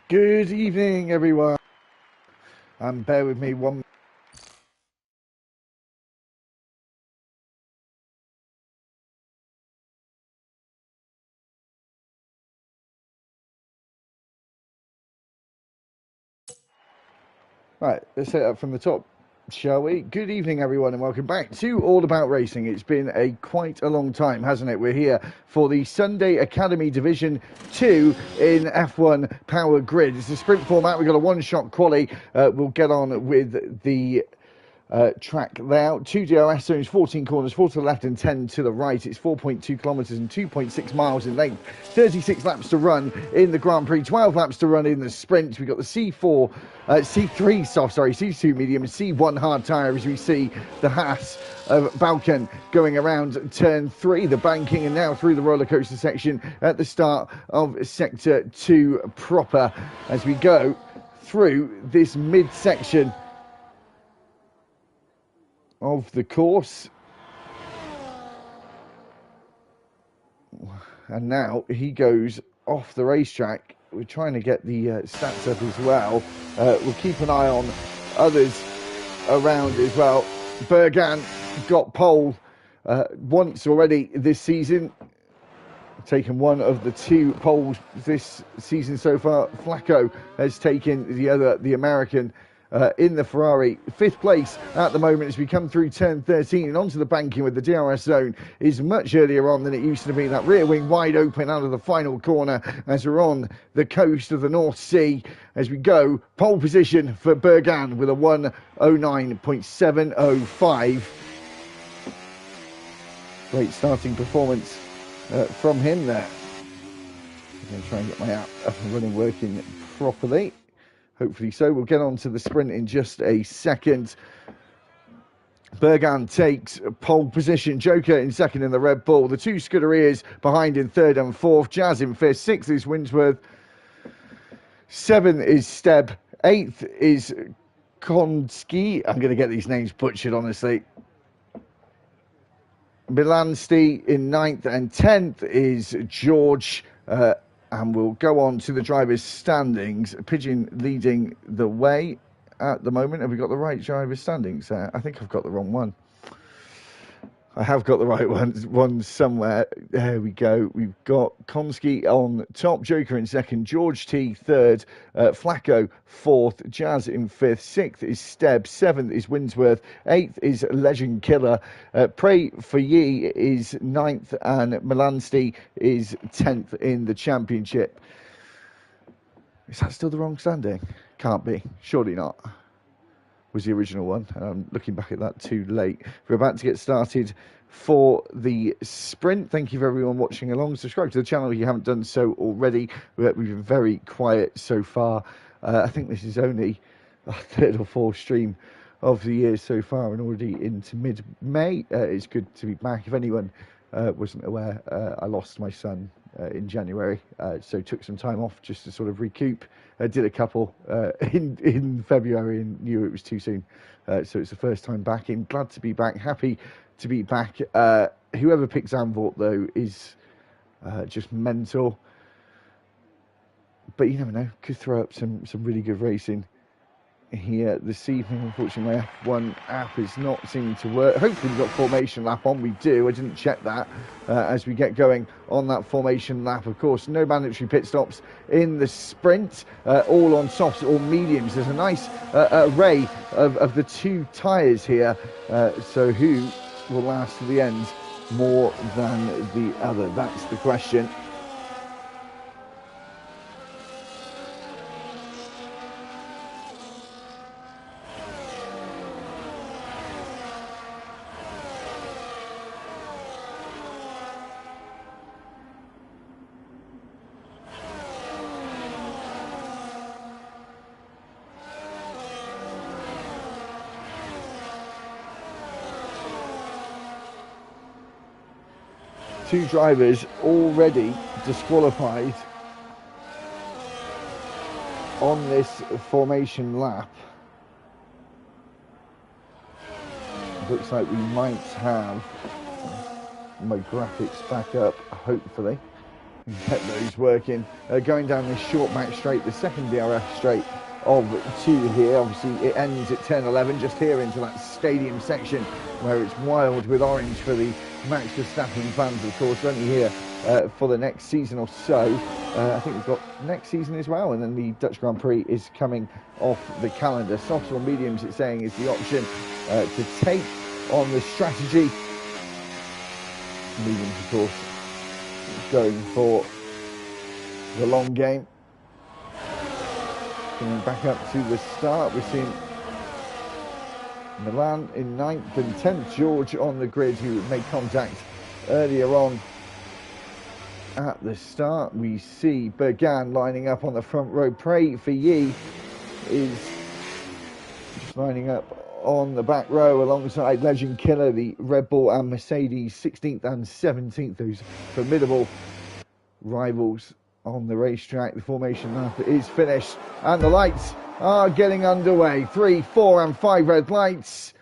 Good evening, everyone. Bear with me one. Right, let's set up from the top, shall we? Good evening, everyone, and welcome back to All About Racing. It's been quite a long time, hasn't it? We're here for the Sunday Academy Division 2 in F1 Power Grid. It's a sprint format. We've got a one-shot quali. We'll get on with the track layout. 2 DRS zones, 14 corners, 4 to the left and 10 to the right. It's 4.2 kilometres and 2.6 miles in length. 36 laps to run in the Grand Prix, 12 laps to run in the sprint. We've got the C3 soft, C2 medium, and C1 hard tyre as we see the Haas of Balkan going around turn 3, the banking, and now through the roller coaster section at the start of sector 2 proper as we go through this mid-section of the course. And now he goes off the racetrack. We're trying to get the stats up as well. We'll keep an eye on others around as well. Bergan got pole once already this season. Taken one of the 2 poles this season so far. Flacco has taken the American in the Ferrari. 5th place at the moment as we come through turn 13 and onto the banking with the DRS zone is much earlier on than it used to be. That rear wing wide open out of the final corner as we're on the coast of the North Sea as we go. Pole position for Bergan with a 1:09.705. Great starting performance from him there. I'm going to try and get my app up and running, working properly. Hopefully so. We'll get on to the sprint in just a second. Bergan takes pole position. Joker in second in the Red Bull. The 2 Scuderias behind in third and fourth. Jazz in fifth. 6th is Winsworth. 7th is Steb. 8th is Konski. I'm going to get these names butchered, honestly. Milansti in 9th, and 10th is George. And we'll go on to the drivers' standings. Pigeon leading the way at the moment. Have we got the right drivers' standings? I think I've got the wrong one. I have got the right one somewhere. There we go. We've got Komsky on top, Joker in second, George T third, Flacco fourth, Jazz in fifth, 6th is Steb, 7th is Winsworth, 8th is Legend Killer, Pray for Ye is 9th, and Milansti is 10th in the championship. Is that still the wrong standing? Can't be. Surely not. Was the original one. Looking back at that too late. We're about to get started for the sprint. Thank you for everyone watching along. Subscribe to the channel if you haven't done so already. We've been very quiet so far. I think this is only our 3rd or 4th stream of the year so far and already into mid-May. It's good to be back. If anyone wasn't aware, I lost my son in January, so took some time off just to sort of recoup. Did a couple in February and knew it was too soon, so it's the first time back in. Glad to be back, happy to be back. Whoever picked Zandvoort though is just mental, but you never know, could throw up some really good racing here this evening. Unfortunately, my F1 app is not seeming to work. Hopefully we've got formation lap on. We do. I didn't check that as we get going on that formation lap. Of course, no mandatory pit stops in the sprint, all on softs or mediums. There's a nice array of the 2 tyres here, so who will last to the end more than the other? That's the question. Two drivers already disqualified on this formation lap. Looks like we might have my graphics back up, hopefully. Get those working. Going down this short back straight, the second DRS straight of 2 here. Obviously it ends at turn 11, just here into that stadium section where it's wild with orange for the Max Verstappen fans, of course. Only here for the next season or so. I think we've got next season as well, and then the Dutch Grand Prix is coming off the calendar. Softs or mediums, it's saying, is the option to take on the strategy. Mediums, of course, going for the long game. Coming back up to the start, we're seeing Milan in 9th and 10th. George on the grid, who made contact earlier on at the start. We see Bergan lining up on the front row. Pray for Ye is just lining up on the back row alongside Legend Killer, the Red Bull and Mercedes 16th and 17th. Those formidable rivals on the racetrack. The formation lap is finished and the lights are getting underway. 3, 4 and 5 red lights.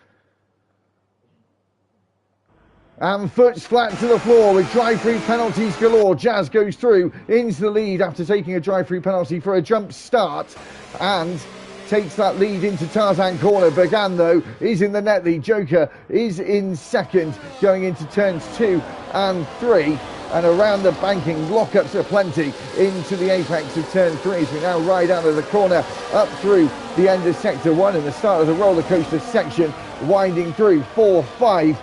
And foot's flat to the floor with drive-through penalties galore. Jazz goes through into the lead after taking a drive-through penalty for a jump start and takes that lead into Tarzan corner. Bergan, though, is in the net lead. Joker is in second, going into turns 2 and 3. And around the banking, lockups are plenty into the apex of turn 3 as we now ride out of the corner up through the end of sector 1 and the start of the roller coaster section, winding through 4, 5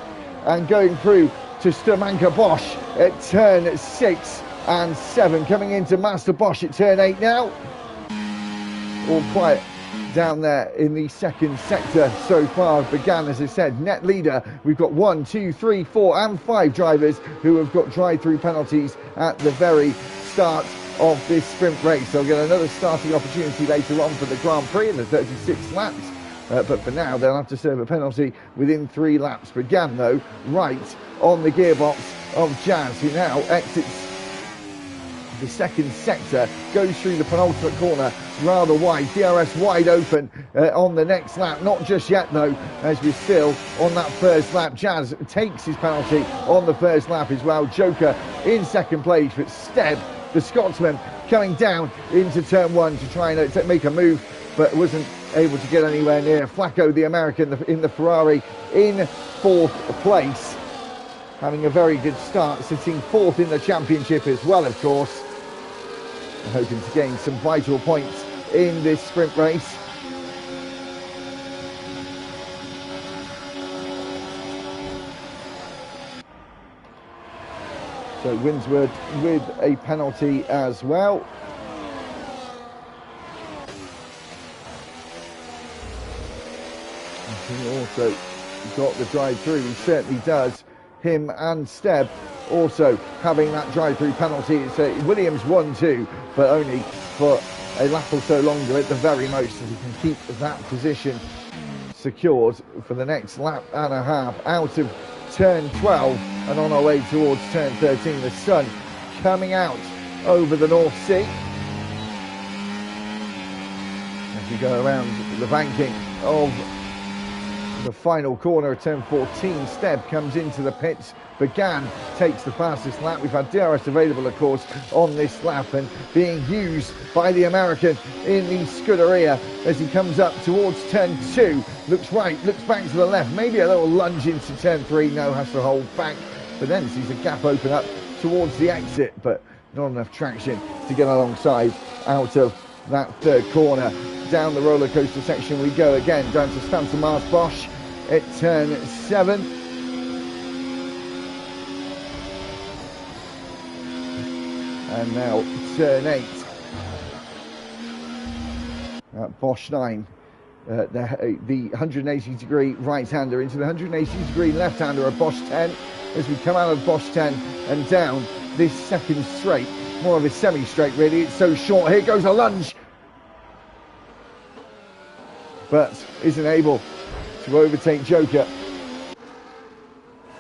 and going through to Sturmanka Bosch at turn 6 and 7. Coming into Master Bosch at turn 8 now. All quiet down there in the second sector so far. Began, as I said, net leader. We've got 1, 2, 3, 4 and 5 drivers who have got drive-through penalties at the very start of this sprint race. They'll get another starting opportunity later on for the Grand Prix in the 36 laps. But for now, they'll have to serve a penalty within 3 laps. Began, though, right on the gearbox of Jazz, who now exits the second sector, goes through the penultimate corner rather wide. DRS wide open on the next lap. Not just yet, though, as we're still on that first lap. Jazz takes his penalty on the first lap as well. Joker in second place, but Steb, the Scotsman, coming down into turn 1 to try and make a move, but wasn't able to get anywhere near. Flacco, the American in the Ferrari, in 4th place, having a very good start, sitting 4th in the championship as well, of course, and hoping to gain some vital points in this sprint race. So Winsworth with a penalty as well. He also got the drive-through, he certainly does. Him and Steb also having that drive-through penalty. It's Williams 1-2, but only for a lap or so longer at the very most, so he can keep that position secured for the next lap and a half out of turn 12 and on our way towards turn 13. The sun coming out over the North Sea as we go around the banking of the final corner of turn 14. Steb comes into the pits. Began takes the fastest lap. We've had DRS available, of course, on this lap and being used by the American in the Scuderia as he comes up towards turn 2. Looks right, looks back to the left, maybe a little lunge into turn 3. No, has to hold back, but then sees a gap open up towards the exit, but not enough traction to get alongside out of that third corner. Down the roller coaster section we go again, down to Stanton Mars Bosch at turn 7. And now turn 8 at Bosch 9. The 180 degree right-hander into the 180 degree left-hander of Bosch 10 as we come out of Bosch 10 and down this second straight, more of a semi-straight really. It's so short. Here goes a lunge, but isn't able to overtake Joker.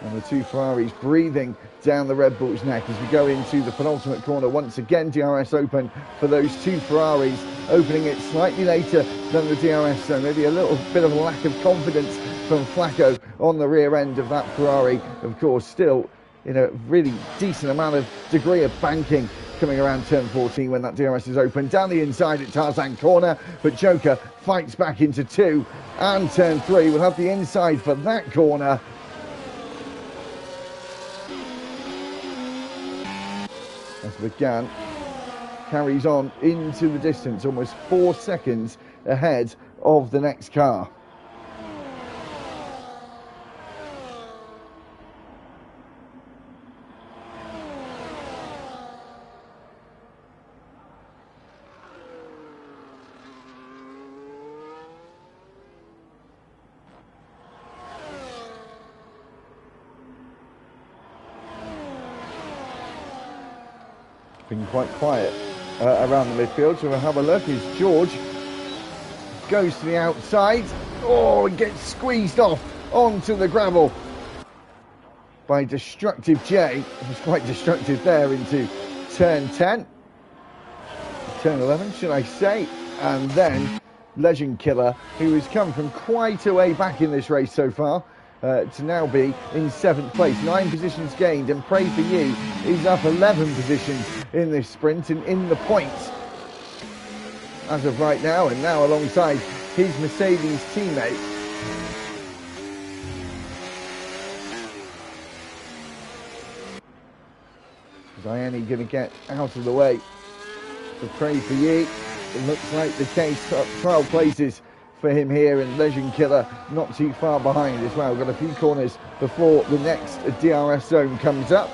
And the two Ferraris breathing down the Red Bull's neck as we go into the penultimate corner. Once again, DRS open for those two Ferraris, opening it slightly later than the DRS, so maybe a little bit of a lack of confidence from Flacco on the rear end of that Ferrari. Of course, still in a really decent amount of degree of banking coming around turn 14 when that DRS is open. Down the inside at Tarzan corner, but Joker fights back into 2. And turn 3 will have the inside for that corner. As Began carries on into the distance, almost 4 seconds ahead of the next car. Been quite quiet around the midfield, so we'll have a look as George goes to the outside. Oh, and gets squeezed off onto the gravel by Destructive J. It was quite destructive there into turn 10. Turn 11, should I say. And then Legend Killer, who has come from quite a way back in this race so far, to now be in 7th place. 9 positions gained, and Pray For You is up 11 positions in this sprint and in the points as of right now, and now alongside his Mercedes teammate. Diane going to get out of the way for Pray For You. It looks like the case up 12 places for him here, and Legend Killer not too far behind as well. Got a few corners before the next DRS zone comes up.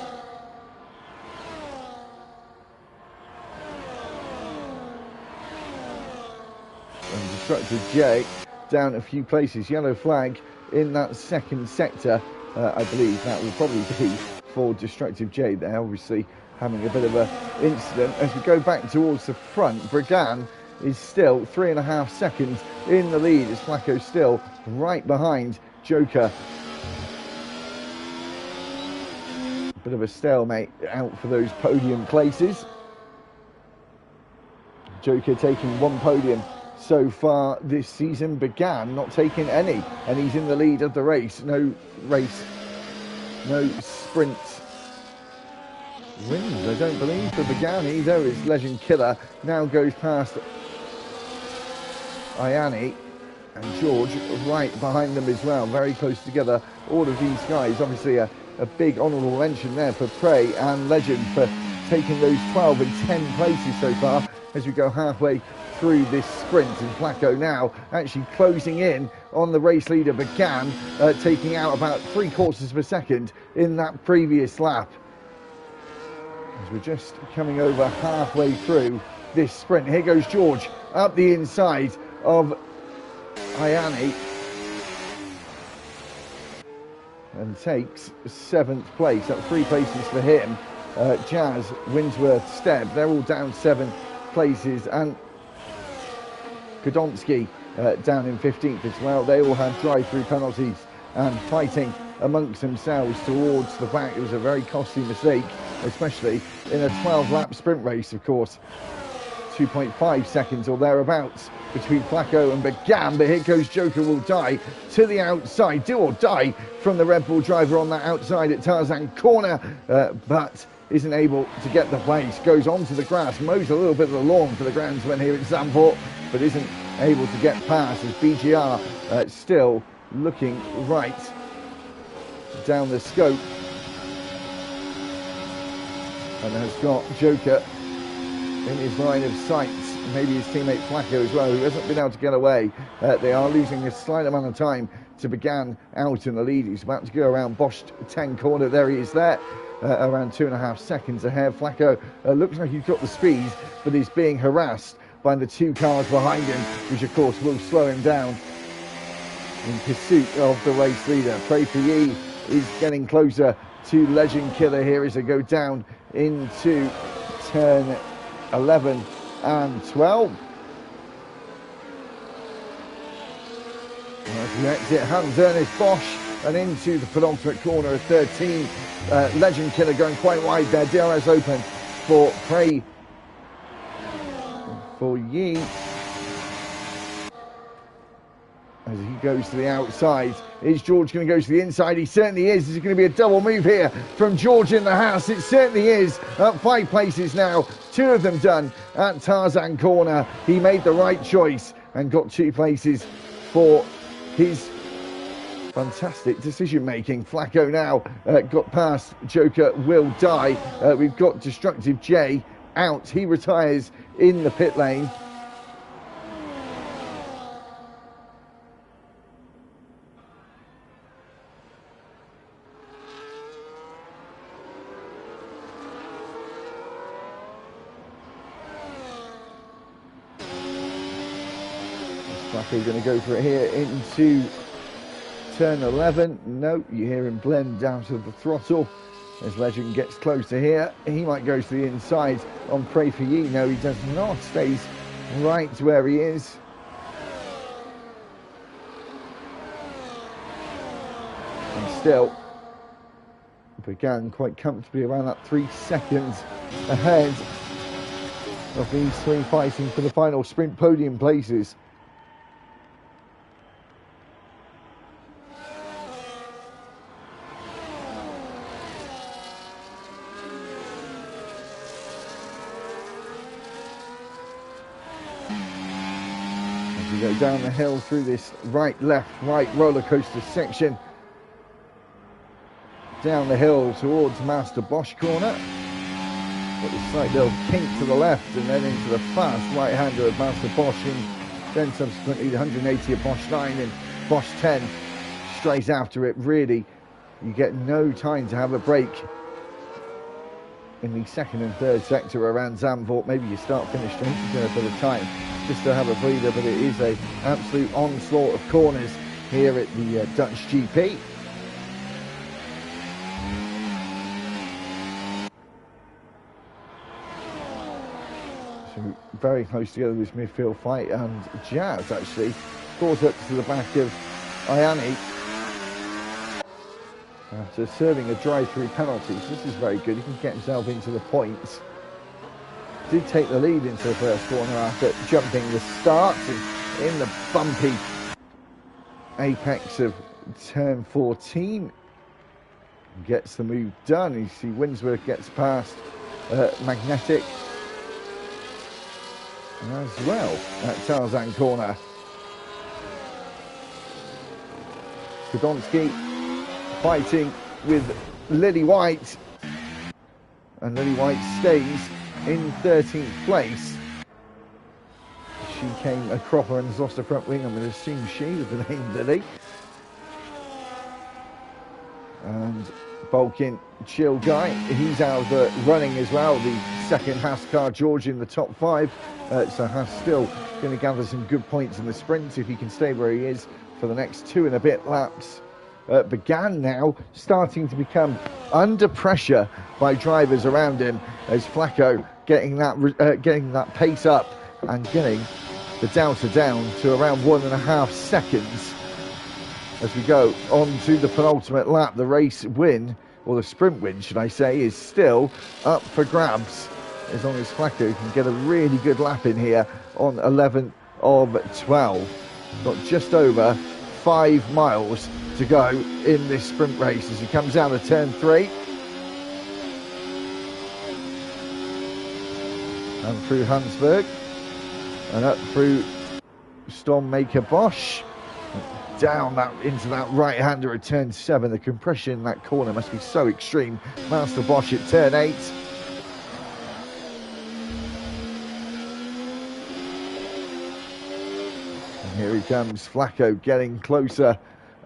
And Destructive J down a few places. Yellow flag in that second sector. I believe that will probably be for Destructive J there, obviously having a bit of an incident. As we go back towards the front, Bregan is still 3.5 seconds in the lead as Flacco still right behind Joker. Bit of a stalemate out for those podium places. Joker taking 1 podium so far this season. Began not taking any, and he's in the lead of the race. No sprint wins, I don't believe, for Began either, as Legend Killer now goes past Ayani and George right behind them as well, very close together, all of these guys. Obviously a big honourable mention there for Prey and Legend for taking those 12 and 10 places so far as we go halfway through this sprint. And Flacco now actually closing in on the race leader Began, taking out about 3/4 of a second in that previous lap. As we're just coming over halfway through this sprint. Here goes George up the inside of Ayani and takes 7th place. Up 3 places for him. Jazz, Winsworth, Stebb, they're all down 7 places, and Kodonsky down in 15th as well. They all had drive-through penalties and fighting amongst themselves towards the back. It was a very costly mistake, especially in a 12-lap sprint race, of course. 2.5 seconds or thereabouts between Flacco and Began, but here goes Joker, will die to the outside, do or die from the Red Bull driver on that outside at Tarzan corner, but isn't able to get the place, goes onto the grass, mows a little bit of the lawn for the groundsman here at Zandvoort, but isn't able to get past as BGR still looking right down the scope and has got Joker in his line of sight, maybe his teammate Flacco as well, who hasn't been able to get away. They are losing a slight amount of time to Began out in the lead. He's about to go around Bosch 10 corner. There he is there, around 2.5 seconds ahead. Flacco looks like he's got the speed, but he's being harassed by the 2 cars behind him, which of course will slow him down in pursuit of the race leader. Pray For Ye is getting closer to Legend Killer here as they go down into turn 11 and 12. As we exit Hans Ernest Bosch and into the penultimate corner of 13, Legend Killer going quite wide there. DRS open for Pray For Ye. as he goes to the outside. Is George going to go to the inside? He certainly is. Is it going to be a double move here from George in the house? It certainly is. Up 5 places now, 2 of them done at Tarzan Corner. He made the right choice and got 2 places for his fantastic decision making. Flacco now got past Joker Will Die. We've got Destructive J out. He retires in the pit lane. Flacco going to go for it here into turn 11. No, you hear him blend down to the throttle as Legend gets closer here. He might go to the inside on Pray For Ye. No, he does not. Stays right where he is. And still began quite comfortably around that 3 seconds ahead of these 3 fighting for the final sprint podium places. We go down the hill through this right, left, right roller coaster section. Down the hill towards Master Bosch corner. Got this slight little kink to the left and then into the fast right-hander of Master Bosch, and then subsequently the 180 of Bosch 9 and Bosch 10 straight after it. Really, you get no time to have a break in the second and third sector around Zandvoort. Maybe you start finish straight a bit of time just to have a breather, but it is an absolute onslaught of corners here at the Dutch GP. So very close together, this midfield fight, and Jazz actually caught up to the back of Ayani after serving a drive-through penalty. So this is very good. He can get himself into the points. Did take the lead into the first corner after jumping the start and in the bumpy apex of turn 14. Gets the move done. You see Winsworth gets past Magnetic as well at Tarzan Corner. Podolski fighting with Lily White, and Lily White stays in 13th place. She came a cropper and has lost her front wing. I'm going to assume she with the name Lily. And Balkin, Chill Guy, he's out of the running as well. The second Haas car, George, in the top 5. So Haas still going to gather some good points in the sprint if he can stay where he is for the next 2 and a bit laps. Began now starting to become under pressure by drivers around him as Flacco getting that pace up and getting the delta down to around 1.5 seconds as we go on to the penultimate lap. The race win, or the sprint win should I say, is still up for grabs as long as Flacco can get a really good lap in here on 11th of 12. Got just over 5 miles to go in this sprint race as he comes out of turn 3 and through Hansberg and up through Stormmaker Bosch, down that into that right-hander at turn 7. The compression in that corner must be so extreme. Master Bosch at turn 8. And here he comes, Flacco getting closer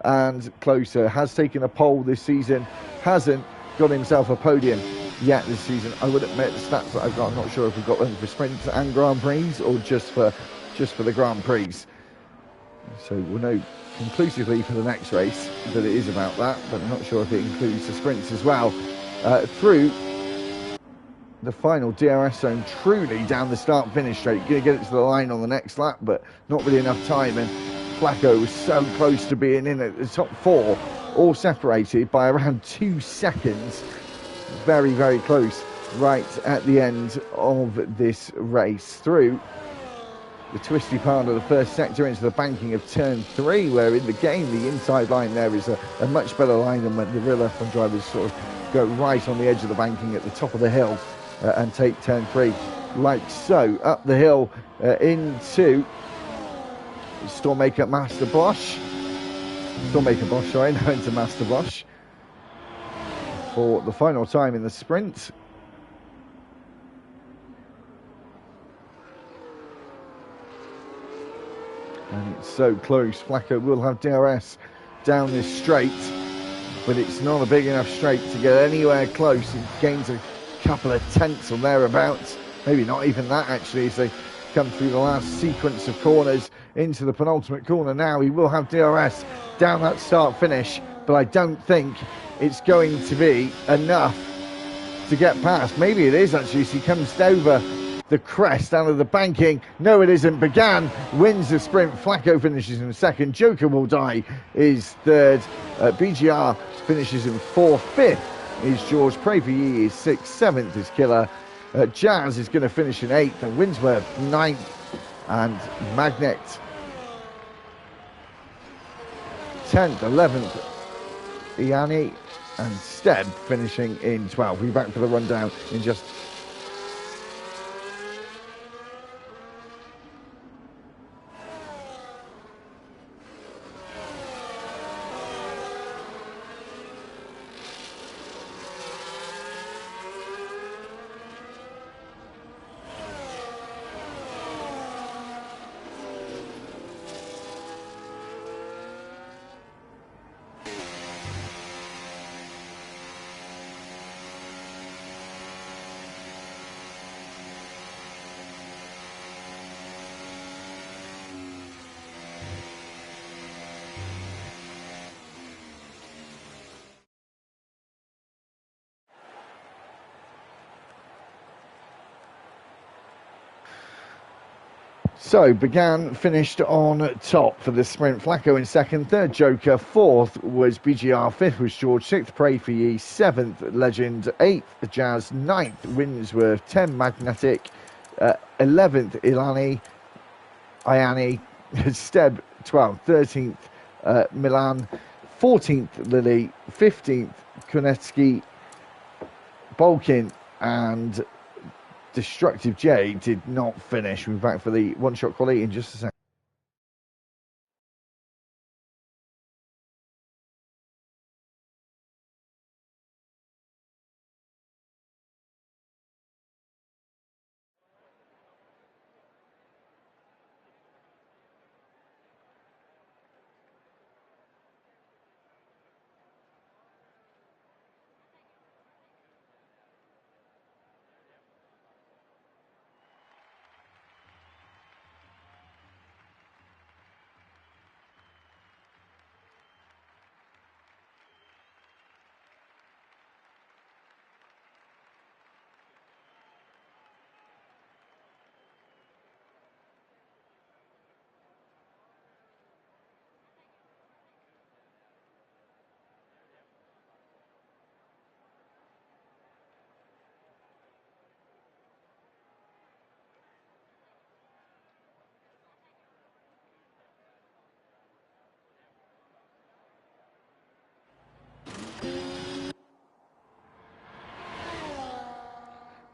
and closer. Has taken a pole this season, hasn't got himself a podium yet this season. I would admit the stats that I've got, I'm not sure if we've got them for sprints and Grand Prix or just for the Grand Prix. So we'll know conclusively for the next race that it is about that, but I'm not sure if it includes the sprints as well. Through the final DRS zone, truly down the start-finish straight. Going to get it to the line on the next lap, but not really enough time, and Flacco was so close to being in at the top 4, all separated by around 2 seconds. Very, very close right at the end of this race. Through the twisty part of the first sector into the banking of turn 3, where in the game the inside line there is a much better line than when the rear left front drivers sort of go right on the edge of the banking at the top of the hill and take turn 3 like so. Up the hill into Stormmaker Bosch, sorry, now into Master Bosch for the final time in the sprint. And it's so close. Flacco will have DRS down this straight, but it's not a big enough straight to get anywhere close. It gains a couple of tenths or thereabouts, maybe not even that actually, as they come through the last sequence of corners into the penultimate corner. Now he will have DRS down that start finish, but I don't think it's going to be enough to get past. Maybe it is actually, as he comes over the crest out of the banking. No, it isn't. Began wins the sprint. Flacco finishes in second. Joker will die is third. BGR finishes in fourth. Fifth is George. Pray for Ye is sixth. Seventh is Killer. Jazz is going to finish in eighth. And Winsworth ninth. And Magnet 10th. 11th Iani. And Steb finishing in 12th. We'll be back for the rundown in just... So, Began finished on top for the sprint. Flacco in second, third Joker, fourth was BGR, fifth was George, sixth Pray for Ye, seventh Legend, eighth Jazz, ninth Winsworth, 10 Magnetic, 11th Iani, Steb 12th, 13th Milan, 14th Lily, 15th Konetsky, Bolkin, and Destructive J did not finish. We're back for the one-shot quality in just a second.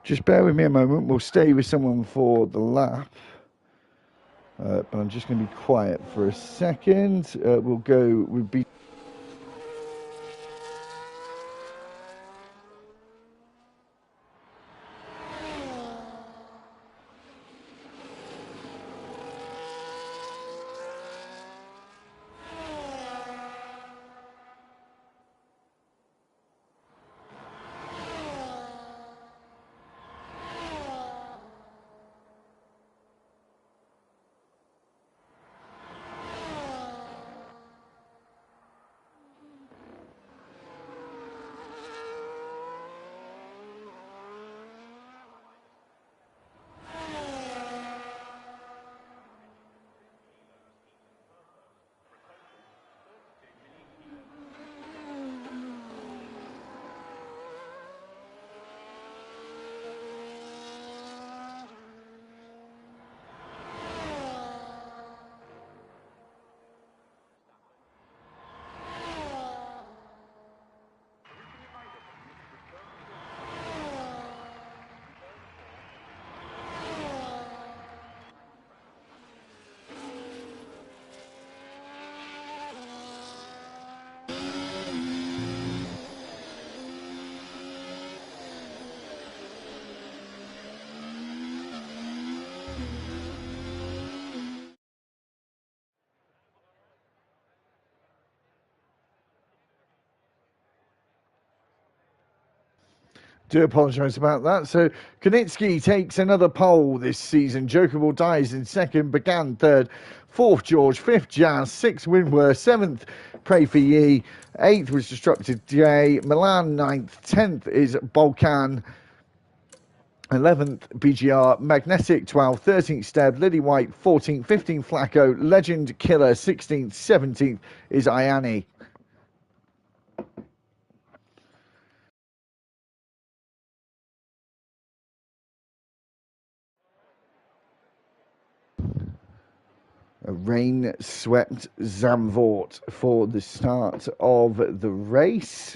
Just bear with me a moment. We'll stay with someone for the lap. But I'm just going to be quiet for a second. We'll go with B. Do apologise about that. So Konitsky takes another pole this season. Jokerable dies in second. Began third. Fourth George. Fifth Jazz. Sixth Winworth. Seventh Pray for Ye. Eighth was Destructive J. Milan ninth. 10th is Balkan. 11th BGR. Magnetic 12th. 13th Steb. Lily White 14th. 15th Flacco. Legend Killer 16th. 17th is Iani. A rain-swept Zandvoort for the start of the race.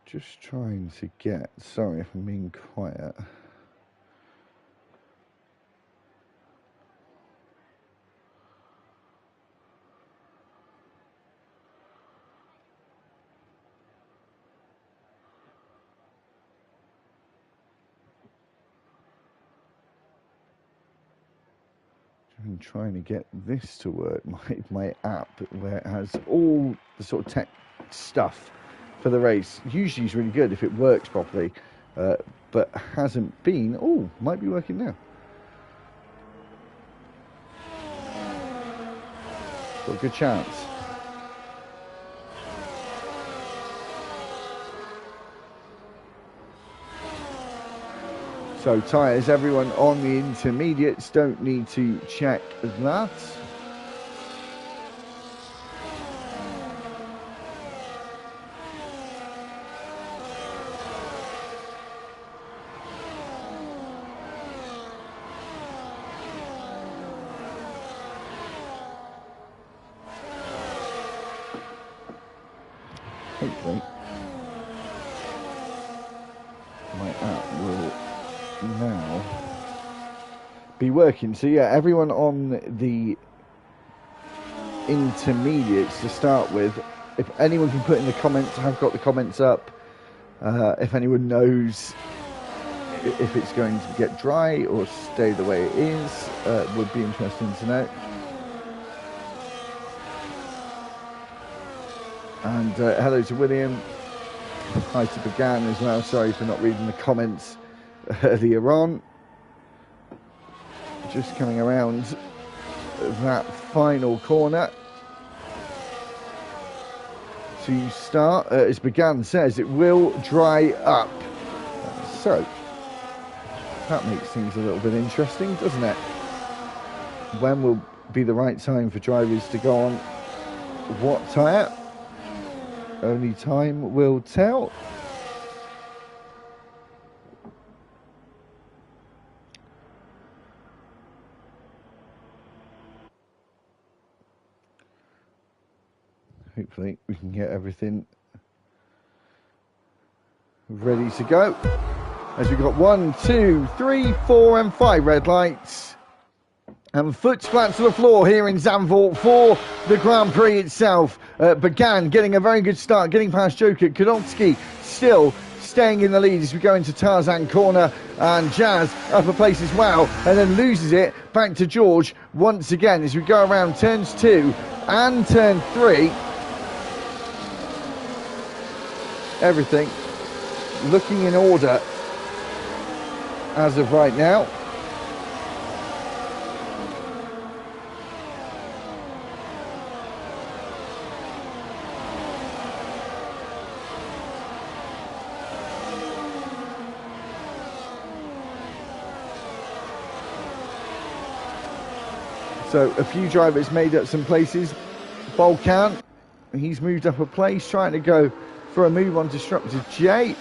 Just trying to get, sorry if I'm being quiet. I'm trying to get this to work, my app, where it has all the sort of tech stuff for the race. Usually it's really good if it works properly, but hasn't been. Oh, might be working now. Got a good chance. So tyres, everyone on the intermediates, don't need to check that. Hopefully my app will now be working. So yeah, everyone on the intermediates to start with, if anyone can put in the comments, I've got the comments up, if anyone knows if it's going to get dry or stay the way it is, would be interesting to know. And hello to William, hi to Began as well, sorry for not reading the comments earlier on. Just coming around that final corner to start. As Began says, it will dry up. So that makes things a little bit interesting, doesn't it? When will be the right time for drivers to go on what tyre? Only time will tell. Hopefully we can get everything ready to go. As we've got 1, 2, 3, 4 and 5 red lights. And foot flat to the floor here in Zandvoort for the Grand Prix itself. Began getting a very good start, getting past Joker. Konitsky still staying in the lead as we go into Tarzan corner, and Jazz up a place as well, and then loses it back to George once again as we go around turns 2 and turn 3. Everything looking in order as of right now. So a few drivers made up some places. Balkan, he's moved up a place, trying to go for a move on Disruptor J.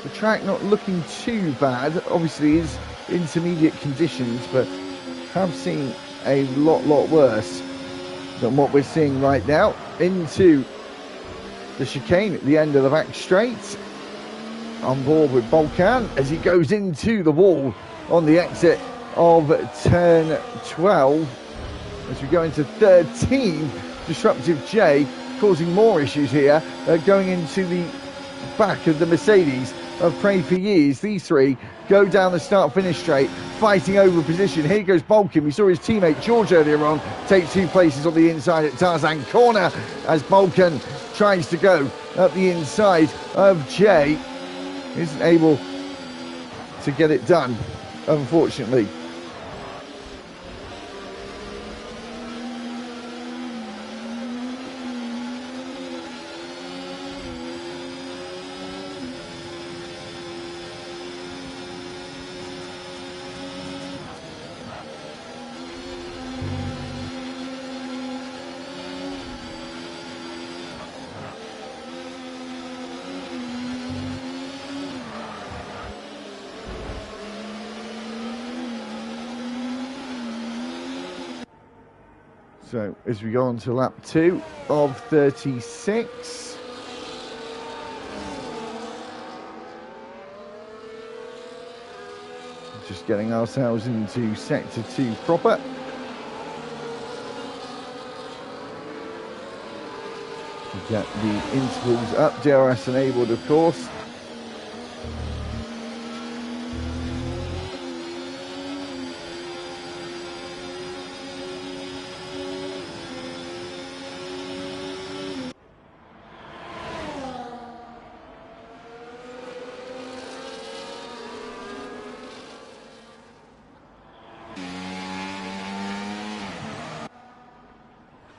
The track not looking too bad. Obviously is intermediate conditions, but have seen a lot worse than what we're seeing right now. Into the chicane at the end of the back straight. On board with Balkan as he goes into the wall on the exit of turn 12 as we go into 13. Disruptive J causing more issues here, going into the back of the Mercedes of Pray For Years. These three go down the start-finish straight, fighting over position. Here goes Balkan. We saw his teammate George earlier on take 2 places on the inside at Tarzan corner as Balkan tries to go up the inside of Jay. Isn't able to get it done, unfortunately. So as we go on to lap 2 of 36. Just getting ourselves into sector 2 proper. We get the intervals up, DRS enabled of course.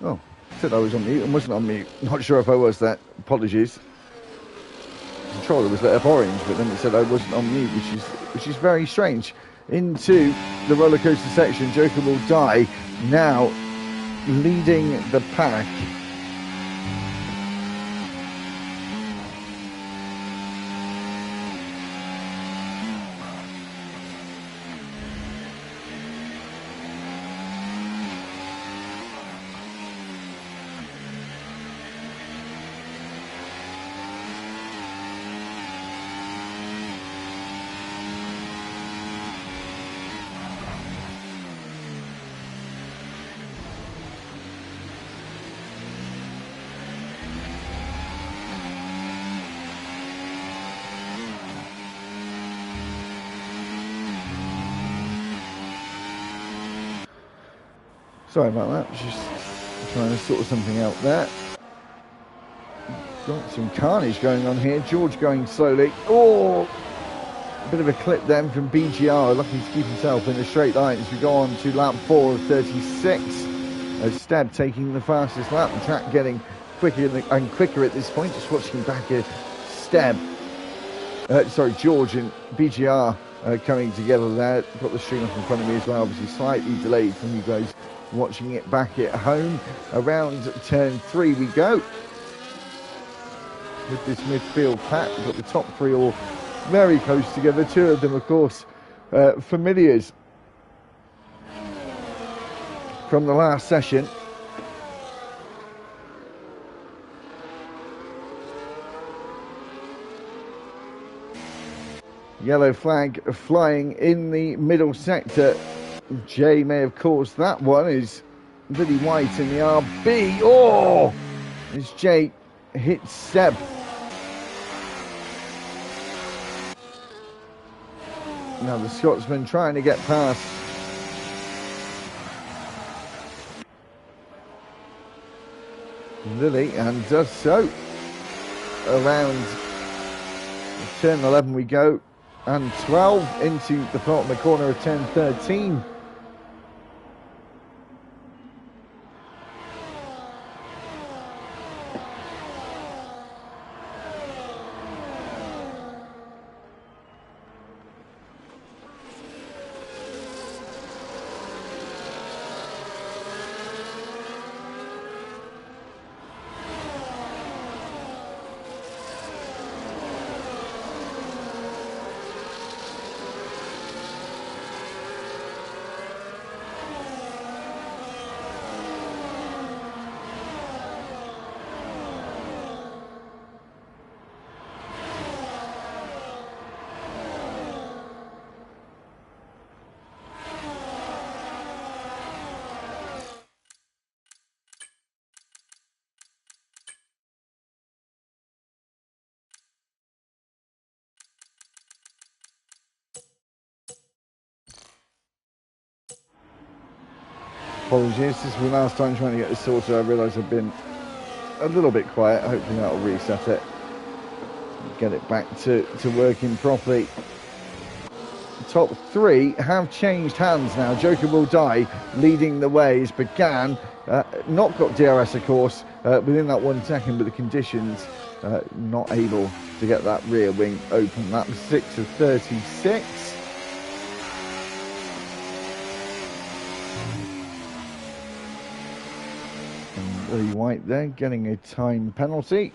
Oh, said I was on mute and wasn't on mute. Not sure if I was that. Apologies. The controller was lit up orange, but then it said I wasn't on mute, which is very strange. Into the roller coaster section, Joker will die now, leading the pack. Sorry about that, just trying to sort something out there. Got some carnage going on here. George going slowly. Oh, a bit of a clip then from BGR, lucky to keep himself in a straight line as we go on to lap 4 of 36. As Steb taking the fastest lap, the track getting quicker and quicker at this point. Just watching back at Steb. George and BGR coming together there. Got the stream up in front of me as well, obviously slightly delayed from you guys watching it back at home. Around turn 3 we go with this midfield pack. We've got the top 3 all very close together. 2 of them of course familiars from the last session. Yellow flag flying in the middle sector. Jay may have caused that one. Is Billy White in the RB. Oh! As Jay hits Seb. Now the Scotsman trying to get past. Lily, and does so. Around turn 11 we go. And 12 into the bottom of the corner of turn 13. Apologies, this is the last time trying to get this sorted. I realise I've been a little bit quiet. Hopefully that'll reset it, get it back to working properly. Top three have changed hands now. Joker Will Die leading the way as began. Not got DRS, of course, within that 1 second, but the conditions not able to get that rear wing open. That was 6 of 36. And Willie White there getting a time penalty.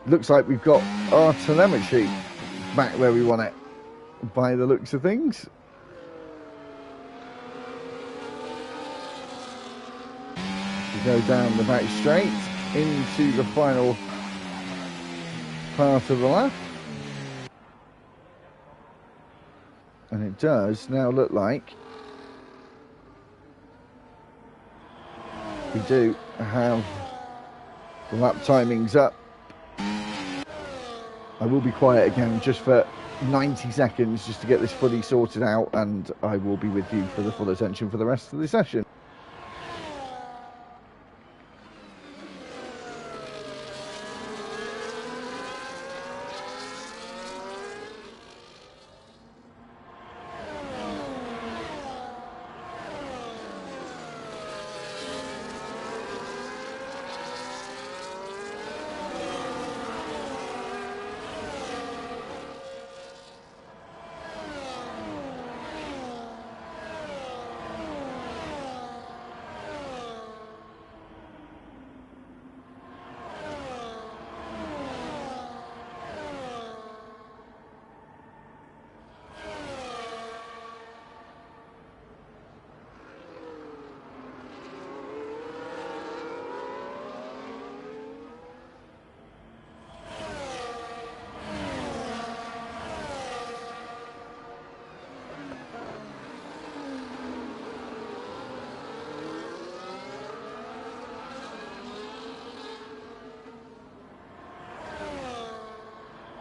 Looks like we've got our telemetry back where we want it, by the looks of things. We go down the back straight into the final part of the lap. And it does now look like we do have the lap timings up. I will be quiet again just for 90 seconds just to get this fully sorted out, and I will be with you for the full attention for the rest of the session.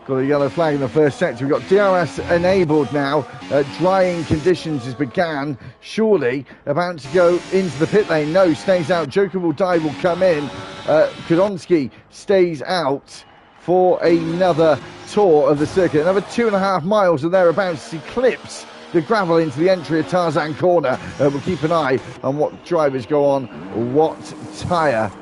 Got a yellow flag in the first sector. We've got DRS enabled now. Drying conditions has began. Surely about to go into the pit lane. No, stays out. Joker Will Die will come in. Kodonsky stays out for another tour of the circuit. Another 2.5 miles or thereabouts as he clips the gravel into the entry of Tarzan Corner. We'll keep an eye on what drivers go on what tyre.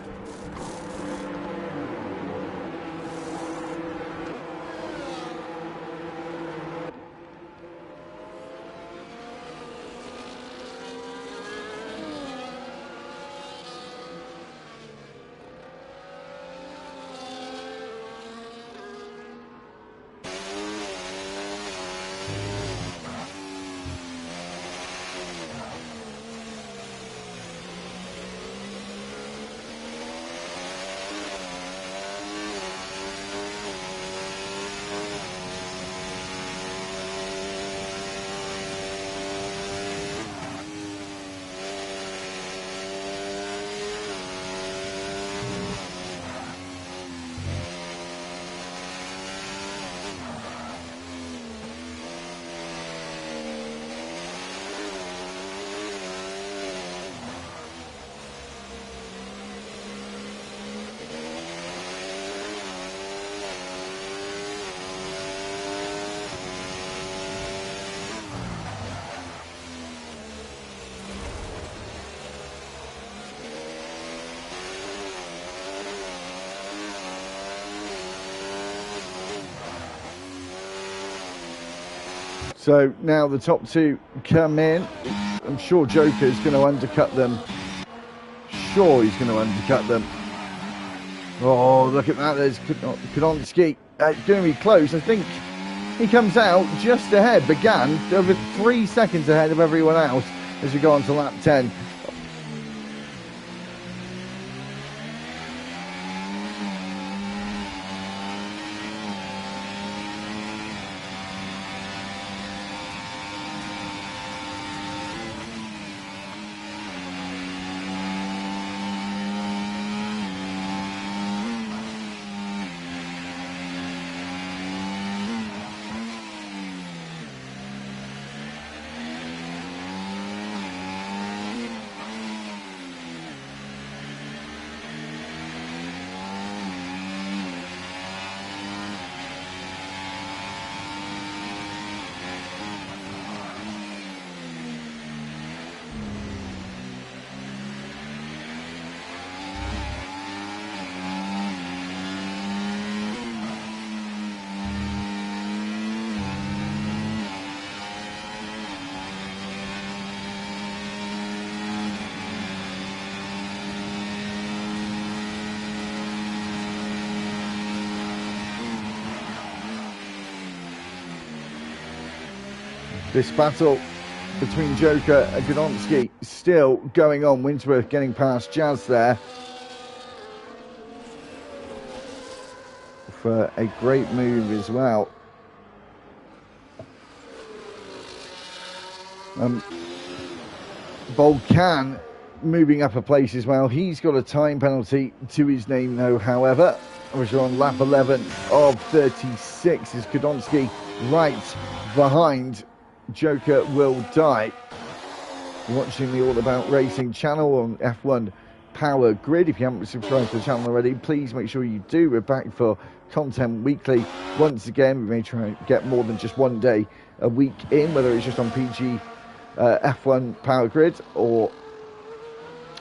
So now the top two come in. I'm sure Joker's going to undercut them. Sure, he's going to undercut them. Oh, look at that. There's Kudonski. It's going to be close. I think he comes out just ahead. Began over 3 seconds ahead of everyone else as we go on to lap 10. This battle between Joker and Gudonski still going on. Winsworth getting past Jazz there for a great move as well. Volcan moving up a place as well. He's got a time penalty to his name though, however. We're on lap 11 of 36 is Gudonski right behind Joker Will Die. Watching the All About Racing channel on F1 Power Grid. If you haven't subscribed to the channel already, please make sure you do. We're back for content weekly. Once again, we may try and get more than just one day a week in, whether it's just on PG F1 Power Grid or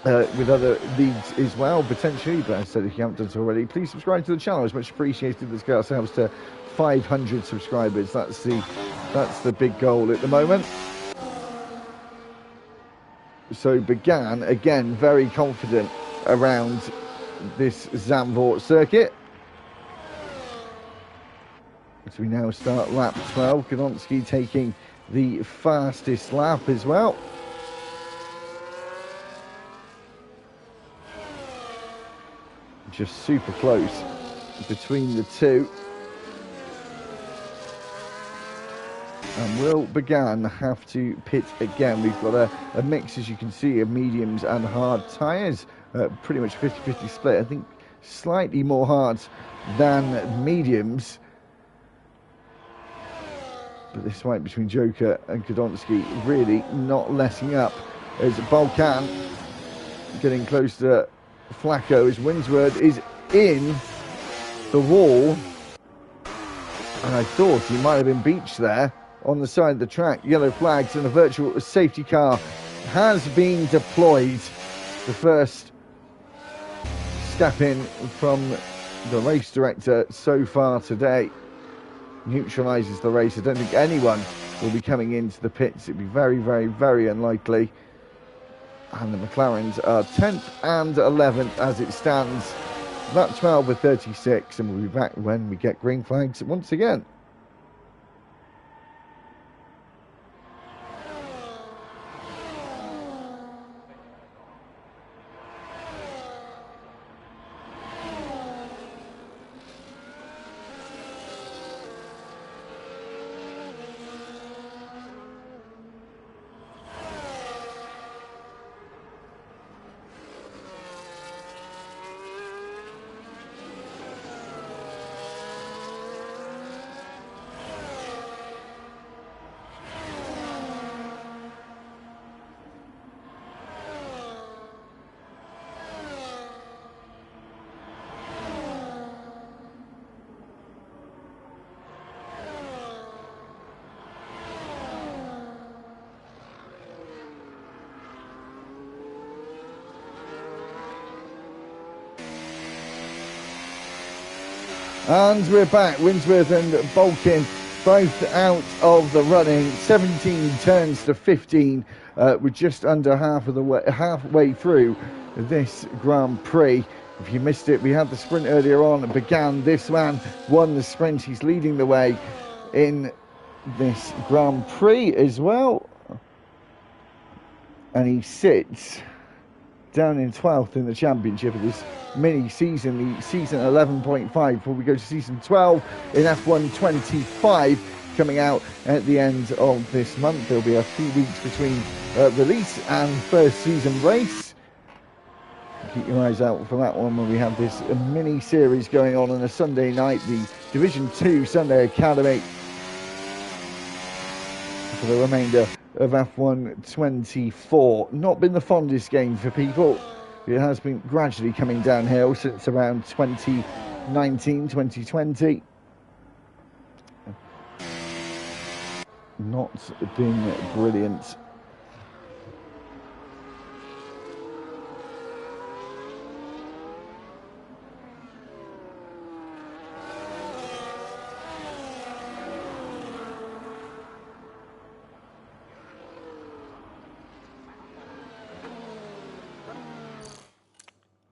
with other leagues as well, potentially. But as I said, if you haven't done so already, please subscribe to the channel. It's much appreciated. Let's get ourselves to 500 subscribers. That's the big goal at the moment. So Began again very confident around this Zandvoort circuit. So we now start lap 12. Gudonski taking the fastest lap as well. Just super close between the two. And will Began have to pit again? We've got a mix, as you can see, of mediums and hard tyres. Pretty much 50-50 split. I think slightly more hards than mediums. But this fight between Joker and Gudonski really not letting up. As Volcan getting close to Flacco as Winsworth is in the wall. And I thought he might have been beached there on the side of the track. Yellow flags and a virtual safety car has been deployed. The first step in from the race director so far today neutralises the race. I don't think anyone will be coming into the pits. It'd be very, very, very unlikely. And the McLarens are 10th and 11th as it stands. Lap 12 with 36, and we'll be back when we get green flags once again. And we're back. Winsworth and Balkin both out of the running. 17 turns to 15. We're just under halfway through this Grand Prix. If you missed it, we had the sprint earlier on. Began this man, won the sprint. He's leading the way in this Grand Prix as well. And he sits down in 12th in the championship of this mini season, the season 11.5, before we go to season 12 in F125 coming out at the end of this month. There'll be a few weeks between release and first season race. Keep your eyes out for that one when we have this mini series going on a Sunday night, the Division 2 Sunday Academy, for the remainder of F124. Not been the fondest game for people. It has been gradually coming downhill since around 2019, 2020. Not been brilliant.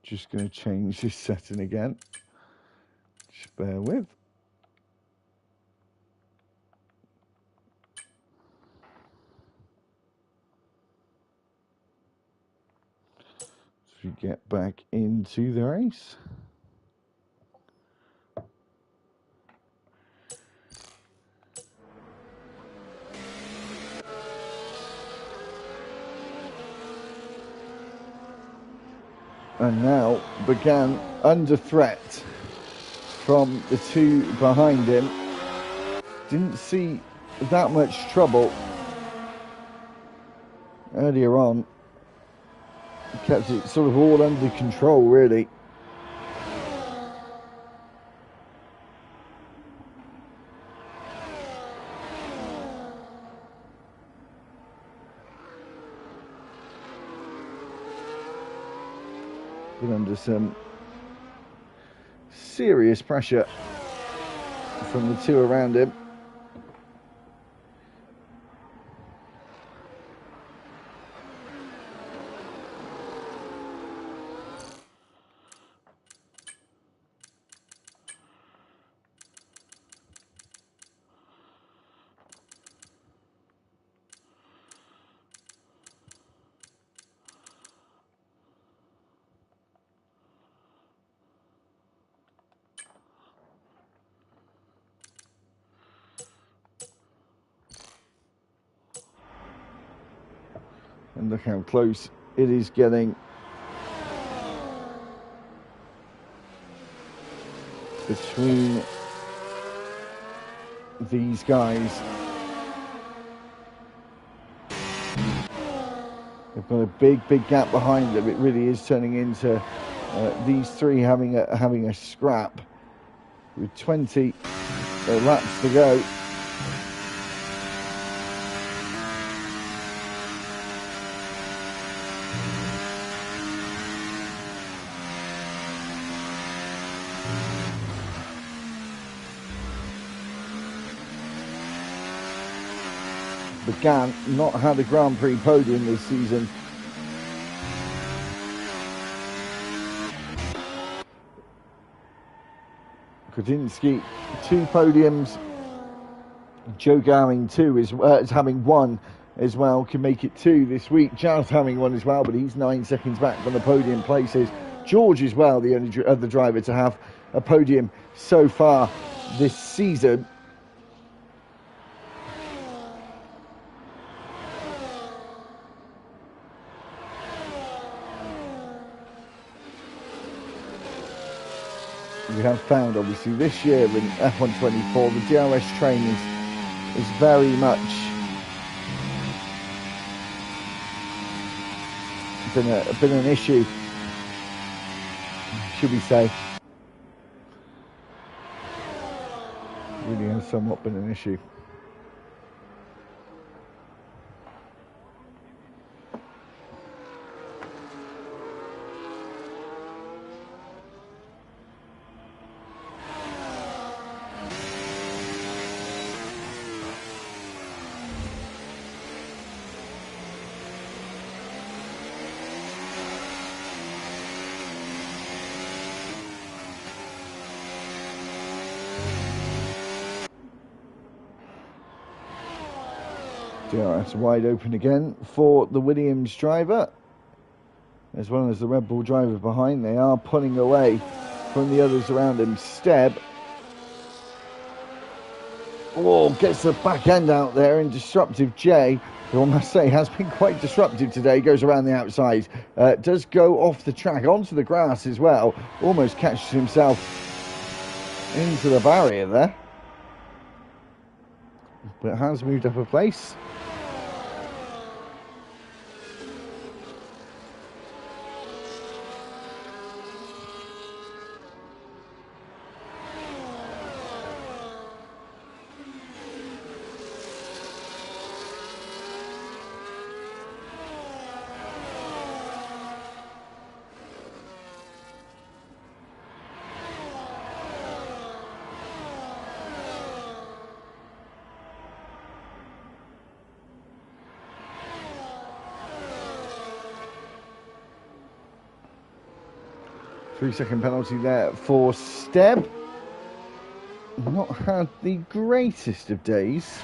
Just going to change this setting again. Just bear with. As we get back into the race. And now began under threat from the two behind him. Didn't see that much trouble earlier on. Kept it sort of all under control, really. Been under some serious pressure from the two around him. And look how close it is getting between these guys. They've got a big gap behind them. It really is turning into these three having a scrap with 20 laps to go. Began not had a Grand Prix podium this season. Kudinski, 2 podiums. Joe Gowing, 2 is having 1 as well. Can make it 2 this week. Jareth having 1 as well, but he's 9 seconds back from the podium places. George as well, the only other driver to have a podium so far this season. We have found, obviously, this year in F124, the DRS train is very much been an issue, should we say. Really has somewhat been an issue. DRS wide open again for the Williams driver, as well as the Red Bull driver behind. They are pulling away from the others around him. Steb, oh, gets the back end out there, and Disruptive J, who I must say has been quite disruptive today, goes around the outside, does go off the track onto the grass as well, almost catches himself into the barrier there, but has moved up a place. 3-second penalty there for Steb. Not had the greatest of days.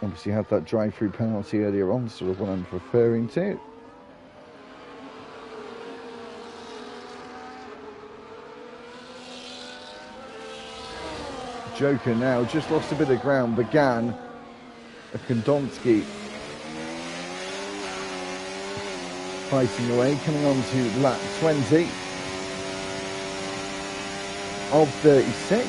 Obviously had that drive-through penalty earlier on, sort of what I'm referring to. Joker now just lost a bit of ground, began a Kondonski fighting away, coming on to lap 20 of 36.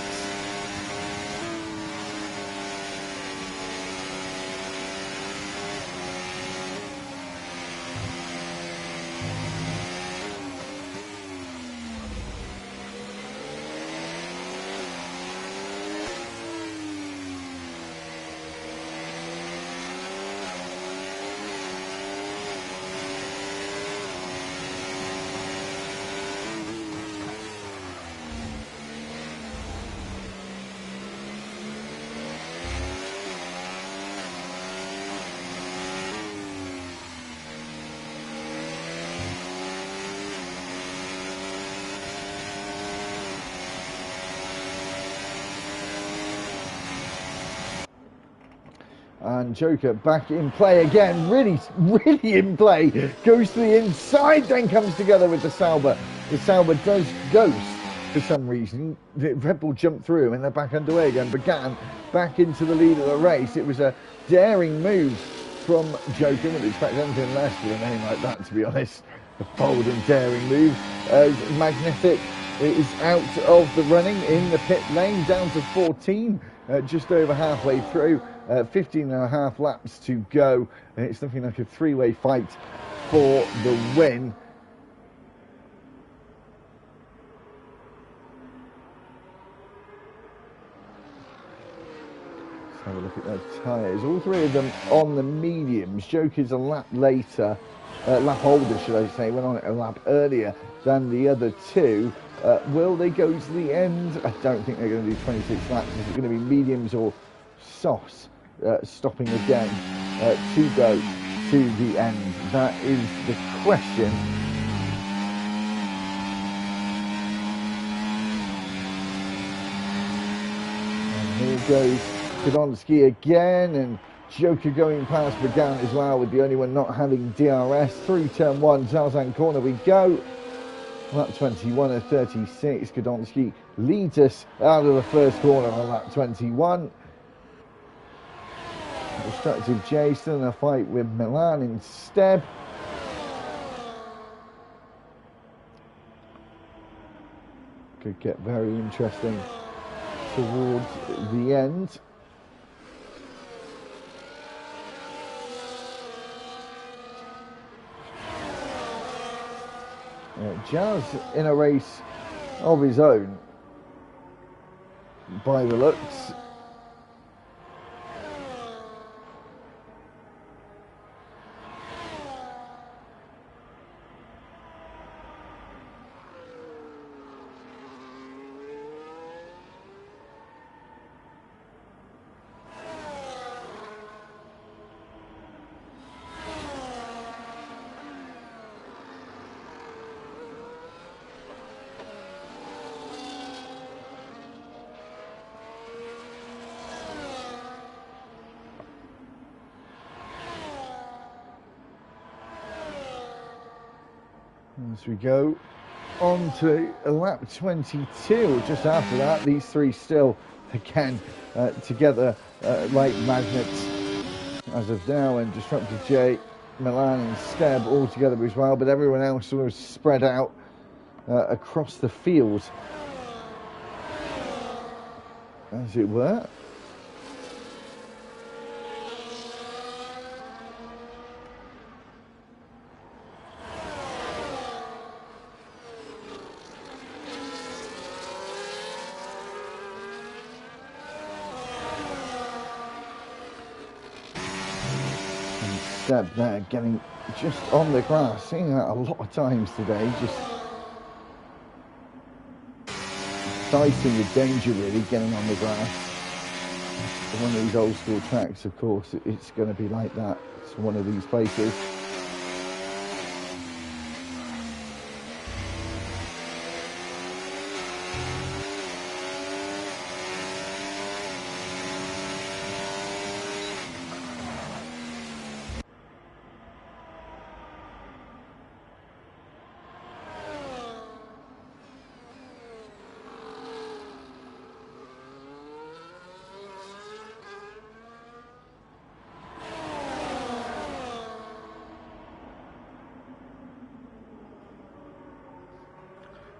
And Joker back in play again, really in play, goes to the inside, then comes together with the Sauber. The Sauber does ghost for some reason. The Red Bull jumped through him and they're back underway again. Began back into the lead of the race. It was a daring move from Joker. Wouldn't expect anything less with a name like that, to be honest. A bold and daring move. As Magnetic is out of the running in the pit lane, down to 14, just over halfway through. 15 and a half laps to go, and it's looking like a three-way fight for the win. Let's have a look at their tyres. All three of them on the mediums. Joker's a lap later, lap older should I say, went on it a lap earlier than the other two. Will they go to the end? I don't think they're going to do 26 laps. Is it going to be mediums or softs? Stopping again to go to the end? That is the question. And here goes Kudonski again, and Joker going past Began as well, with the only one not having DRS. Through turn 1, Zarzan corner we go. Lap 21 of 36. Kudonski leads us out of the first corner on lap 21. Destructive J still in a fight with Milan instead. Could get very interesting towards the end. Jazz in a race of his own by the looks. As we go on to lap 22, just after that, these three still, again, together like magnets as of now, and Disruptive J, Milan and Steb all together as well, but everyone else sort of spread out across the field, as it were. Step there, getting just on the grass, seeing that a lot of times today, just dicing with danger really, getting on the grass. One of these old school tracks, of course, it's going to be like that. It's one of these places.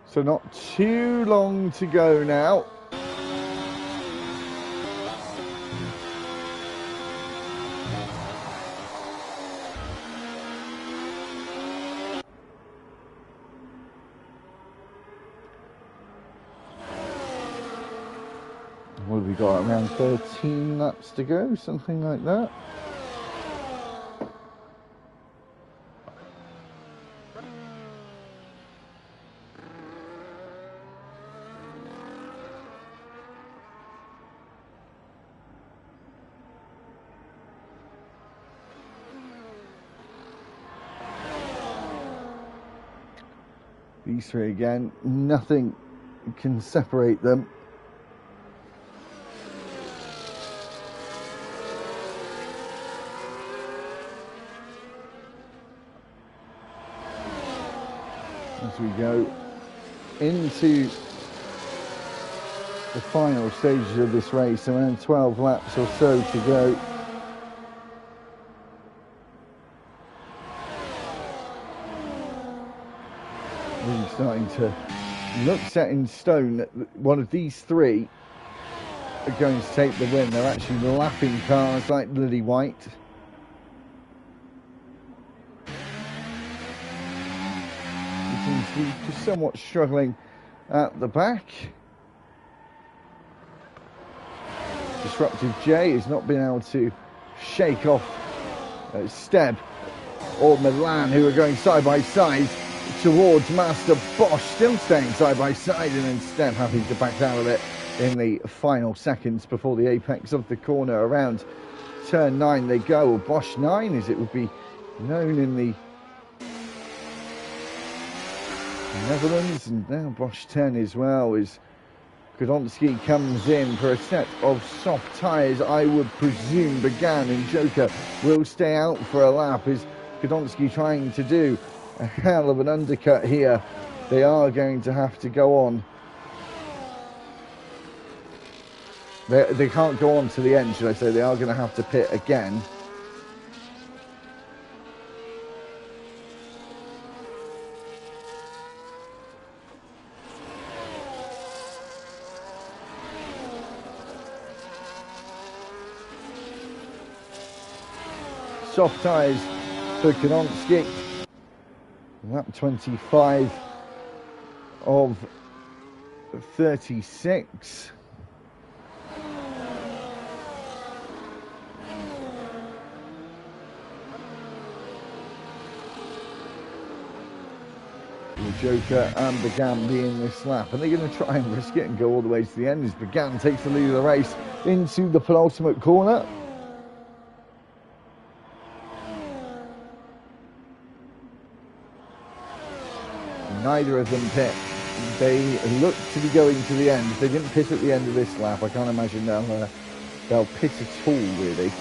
So not too long to go now. What have we got? Around 13 laps to go, something like that. These three again, nothing can separate them. As we go into the final stages of this race, around 12 laps or so to go. Really starting to look set in stone that one of these three are going to take the win. They're actually lapping cars like Lily White. He seems to be just somewhat struggling at the back. Disruptive J has not been able to shake off Steb or Milan, who are going side by side towards Master Bosch, still staying side by side, and then Steb having to back out of it in the final seconds before the apex of the corner. Around turn 9 they go, or Bosch 9 as it would be known in the Netherlands, and now Bosch 10 as well, as Grodonski comes in for a set of soft tyres. I would presume Began and Joker will stay out for a lap. Is Grodonski trying to do a hell of an undercut here? They are going to have to go on. They can't go on to the end, should I say. They are going to have to pit again. Soft tyres for Grodonski. Lap 25 of 36. Joker and Began being this lap, and they're going to try and risk it and go all the way to the end as Began takes the lead of the race into the penultimate corner. Neither of them pit. They look to be going to the end. If they didn't pit at the end of this lap, I can't imagine they'll pit at all, really.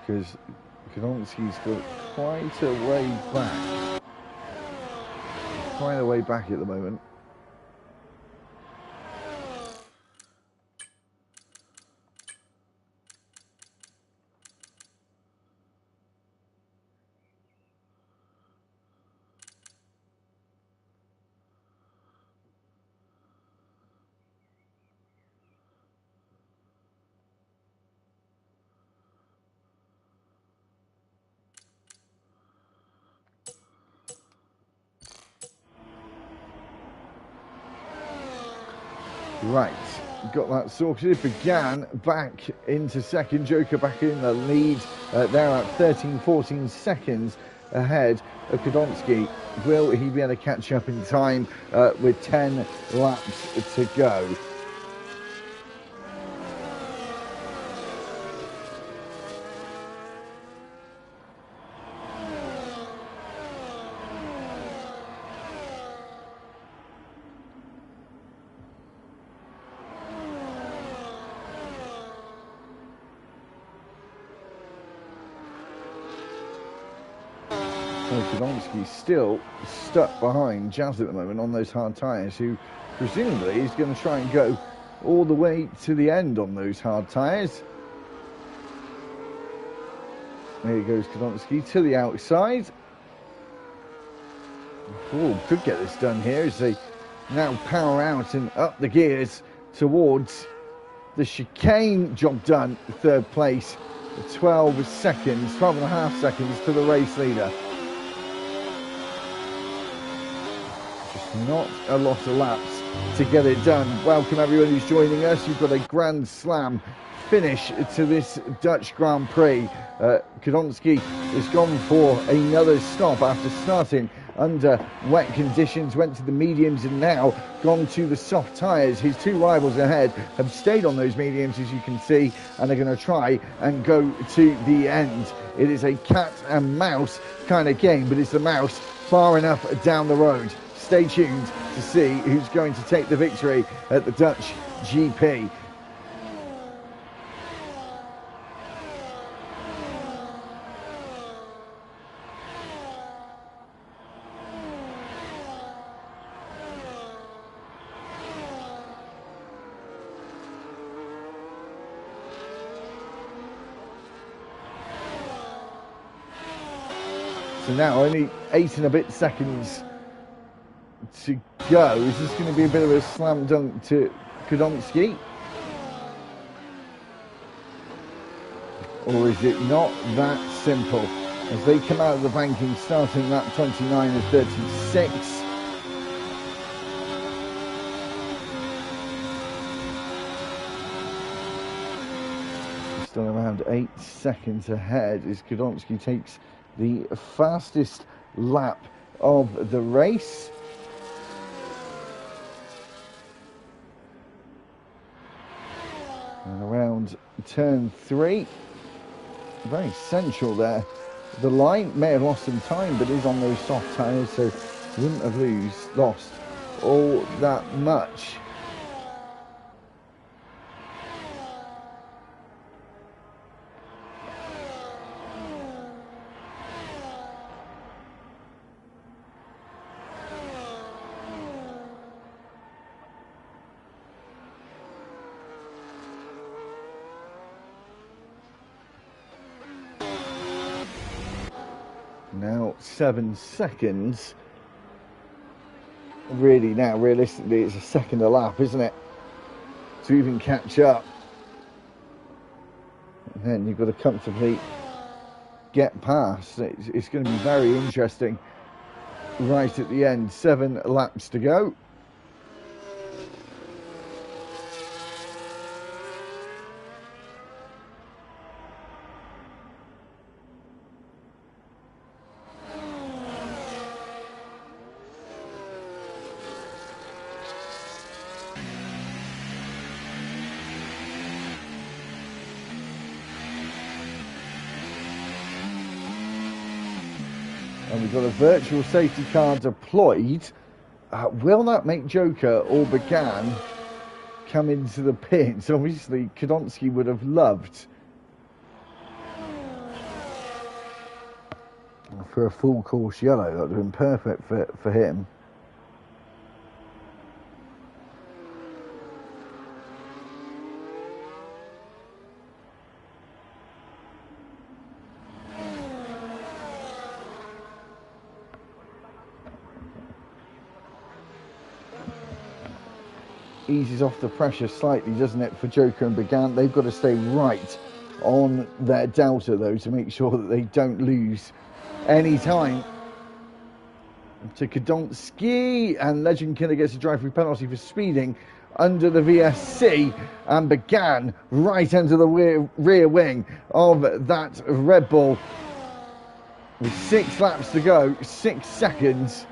because Kadonski's got quite a way back. Quite a way back at the moment. Right, got that sorted. Began back into second. Joker back in the lead. They're at 13-14 seconds ahead of Kadonski. Will he be able to catch up in time with 10 laps to go? Kadonski's still stuck behind Jazz at the moment on those hard tyres, who presumably is going to try and go all the way to the end on those hard tyres. There goes Kadonski to the outside. Oh, could get this done here as they now power out and up the gears towards the chicane. Job done, third place, 12 seconds, 12 and a half seconds to the race leader. Not a lot of laps to get it done. Welcome everyone who's joining us. You've got a Grand Slam finish to this Dutch Grand Prix. Kadonski has gone for another stop after starting under wet conditions, went to the mediums and now gone to the soft tyres. His two rivals ahead have stayed on those mediums, as you can see, and they're going to try and go to the end. It is a cat and mouse kind of game, but it's the mouse far enough down the road. Stay tuned to see who's going to take the victory at the Dutch GP. So now only 8 and a bit seconds to go. Is this going to be a bit of a slam dunk to Kadonski? Or is it not that simple? As they come out of the banking, starting lap 29 and 36. Still around 8 seconds ahead as Kadonski takes the fastest lap of the race. And around turn 3, very central there. The line may have lost some time, but is on those soft tyres, so wouldn't have lost all that much. Now 7 seconds. Really now, realistically, it's a second a lap, isn't it? To even catch up. And then you've got to comfortably get past. It's going to be very interesting right at the end. 7 laps to go. And we've got a virtual safety car deployed. Will that make Joker or Began come into the pits? Obviously, Kadonski would have loved for a full course yellow. That would have been perfect for him. Eases off the pressure slightly, doesn't it, for Joker and Began? They've got to stay right on their delta, though, to make sure that they don't lose any time to Kadonsky. And Legend Killer gets a drive-through penalty for speeding under the VSC, and Began right under the rear wing of that Red Bull. With 6 laps to go, 6 seconds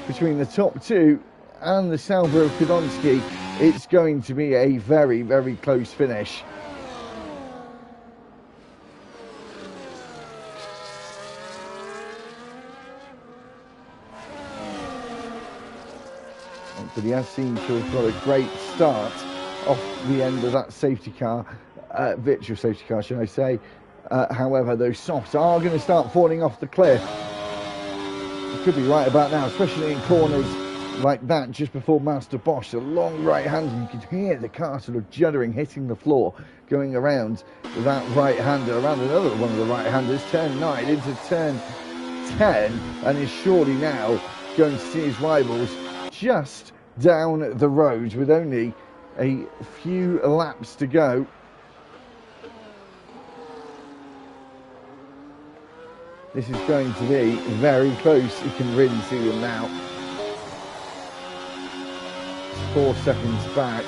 between the top two and the Sauber of Kadonsky. It's going to be a very, very close finish. But he has seemed to have got a great start off the end of that safety car, virtual safety car, should I say. However, those softs are going to start falling off the cliff. It could be right about now, especially in corners like that just before Master Bosch. A long right-hander, you could hear the car sort of juddering, hitting the floor, going around that right-hander, around another one of the right-handers, turn 9 into turn 10, and is surely now going to see his rivals just down the road with only a few laps to go. This is going to be very close. You can really see them now. 4 seconds back.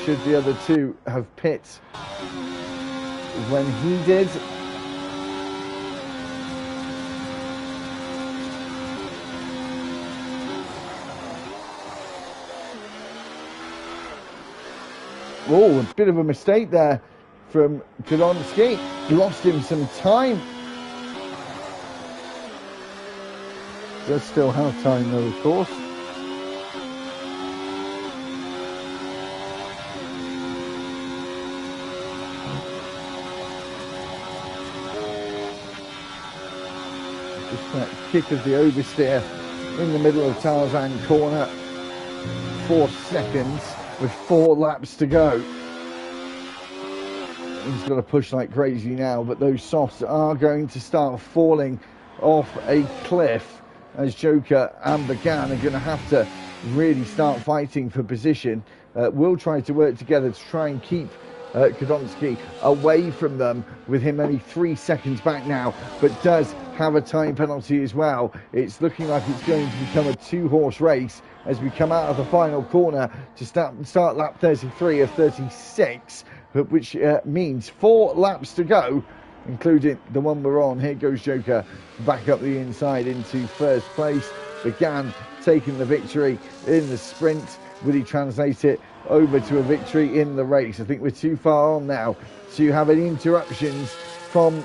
Should the other two have pit when he did? Oh, a bit of a mistake there from Kadonsky. Lost him some time. Does still have time though, of course. Just that kick of the oversteer in the middle of Tarzan corner. 4 seconds with 4 laps to go. He's got to push like crazy now, but those softs are going to start falling off a cliff as Joker and Began are going to have to really start fighting for position. We'll try to work together to try and keep Kadonsky away from them, with him only 3 seconds back now, but does have a time penalty as well. It's looking like it's going to become a 2-horse race as we come out of the final corner to start lap 33 of 36, but which means 4 laps to go, including the one we're on. Here goes Joker back up the inside into first place. Began taking the victory in the sprint. Will he translate it over to a victory in the race? I think we're too far on now to have any interruptions from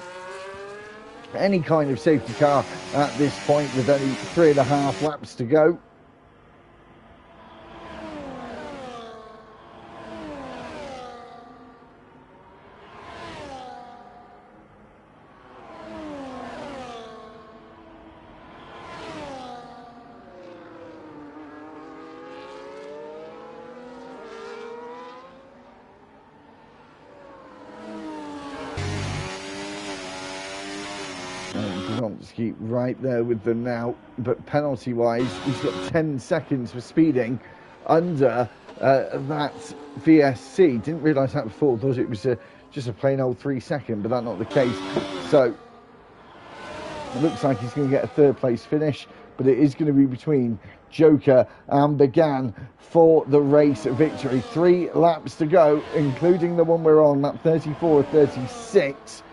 any kind of safety car at this point, with only 3.5 laps to go. Kadonsky right there with them now, but penalty wise he's got 10 seconds for speeding under that VSC. Didn't realise that before, thought it was just a plain old 3 second, but that's not the case. So it looks like he's going to get a 3rd place finish, but it is going to be between Joker and Began for the race victory. 3 laps to go, including the one we're on, lap 34 of 36.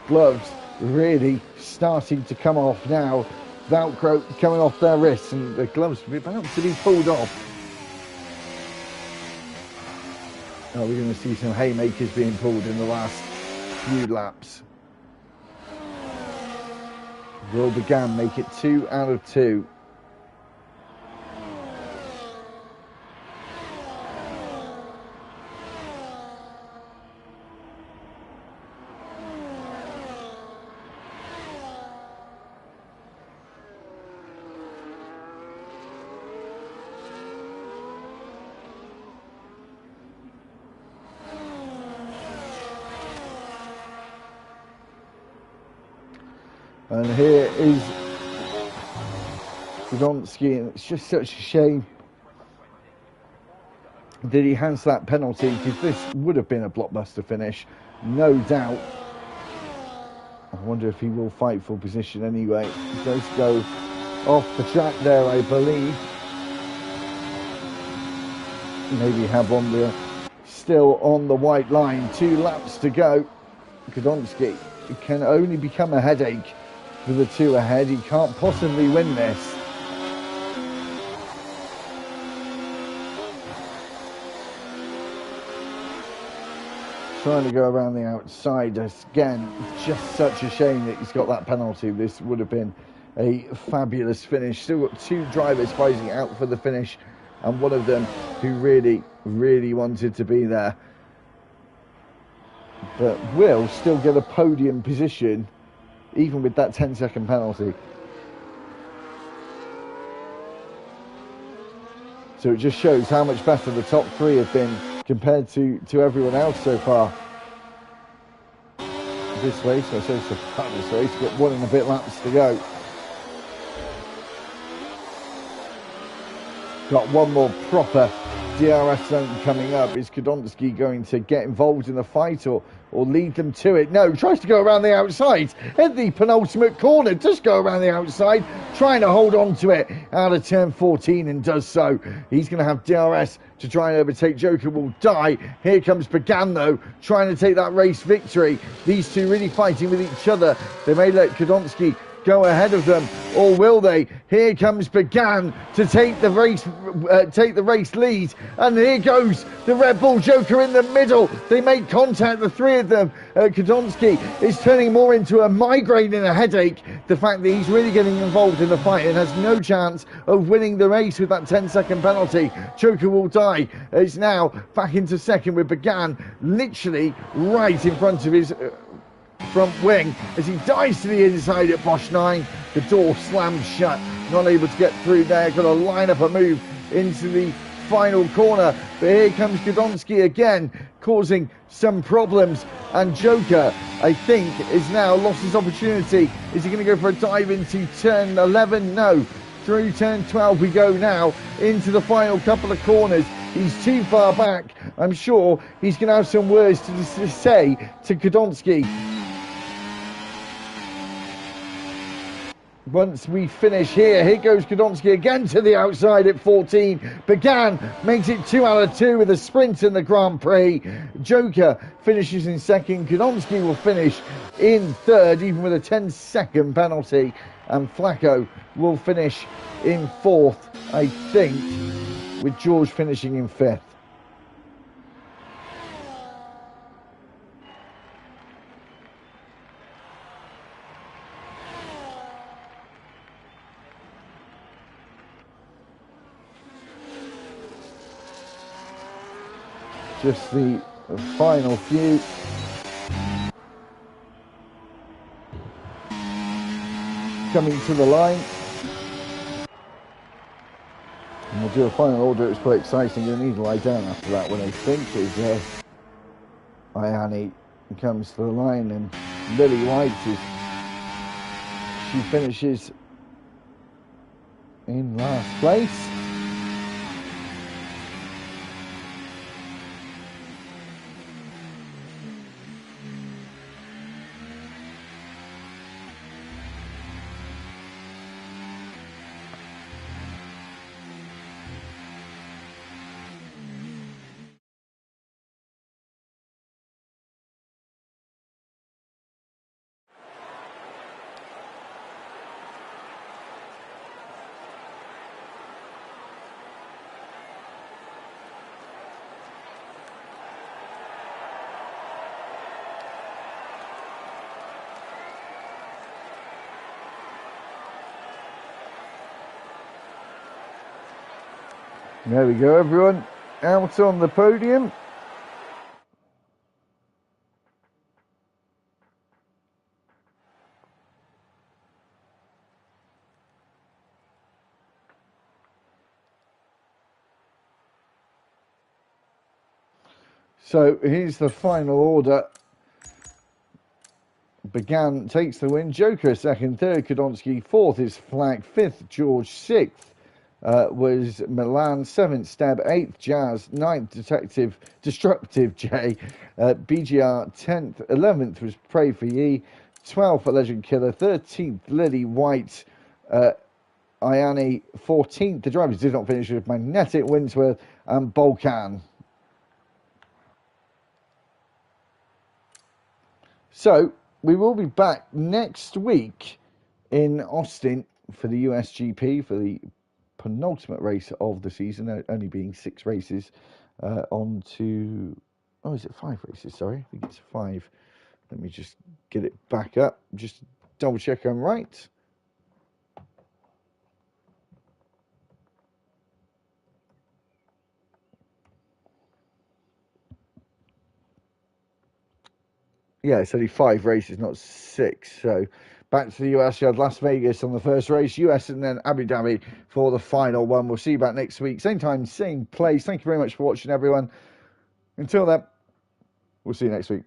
Gloves really starting to come off now. Velcro coming off their wrists, and the gloves are about to be pulled off. Are we going to see some haymakers being pulled in the last few laps? Will Began make it 2 out of 2? And here is Gudonsky, and it's just such a shame that he has that penalty, because this would have been a blockbuster finish, no doubt. I wonder if he will fight for position anyway. He does go off the track there, I believe. Maybe Habondia still on the white line. 2 laps to go. Gudonsky can only become a headache for the 2 ahead. He can't possibly win this. Trying to go around the outside again. Just such a shame that he's got that penalty. This would have been a fabulous finish. Still got 2 drivers fighting out for the finish, and one of them who really wanted to be there, but will still get a podium position even with that 10-second penalty. So it just shows how much better the top 3 have been compared to everyone else so far. This race, I say so far this race, got 1 and a bit laps to go. Got 1 more proper DRS zone coming up. Is Gudonsky going to get involved in the fight or lead them to it? No, tries to go around the outside at the penultimate corner. Does go around the outside, trying to hold on to it out of turn 14, and does so. He's going to have DRS to try and overtake. Joker will die. Here comes Pagan, though, trying to take that race victory. These 2 really fighting with each other. They may let Gudonsky go ahead of them, or will they? Here comes Pagan to take the race lead, and here goes the Red Bull Joker in the middle. They make contact, the 3 of them. Gudonsky is turning more into a migraine than a headache. The fact that he's really getting involved in the fight and has no chance of winning the race with that 10-second penalty. Joker will die. It's now back into second with Pagan literally right in front of his front wing as he dives to the inside at Bosch 9. The door slams shut, not able to get through there. Got to line up a move into the final corner, but here comes Gudonsky again, causing some problems, and Joker, I think, is now lost his opportunity. Is he going to go for a dive into turn 11? No. Through turn 12 we go now, into the final couple of corners. He's too far back. I'm sure he's going to have some words to say to Gudonsky once we finish here. Here goes Gudonsky again to the outside at 14. Pagan makes it 2 out of 2 with a sprint in the Grand Prix. Joker finishes in second. Gudonsky will finish in third, even with a 10-second penalty. And Flacco will finish in fourth, I think, with George finishing in fifth. Just the final few. Coming to the line. And we'll do a final order. It's quite exciting. You'll need to lie down after that one, I think, as Ayani comes to the line, and Lily White she finishes in last place. There we go, everyone out on the podium. So here's the final order Began takes the win. Joker second, third Kodonsky, fourth is Flag, fifth George, sixth was Milan, seventh Steb, eighth Jazz, ninth Destructive J, BGR 10th, 11th was Pray for Ye, 12th Legend Killer, 13th Lily White, Iani 14th. The drivers did not finish with Magnetic, Winsworth and Balkan. So we will be back next week in Austin for the USGP, for the penultimate race of the season, only being 6 races on to... Oh, is it 5 races? Sorry, I think it's 5. Let me just get it back up. Just double check I'm right. Yeah, it's only 5 races, not 6. So back to the US. You had Las Vegas on the first race, US, and then Abu Dhabi for the final one. We'll see you back next week. Same time, same place. Thank you very much for watching, everyone. Until then, we'll see you next week.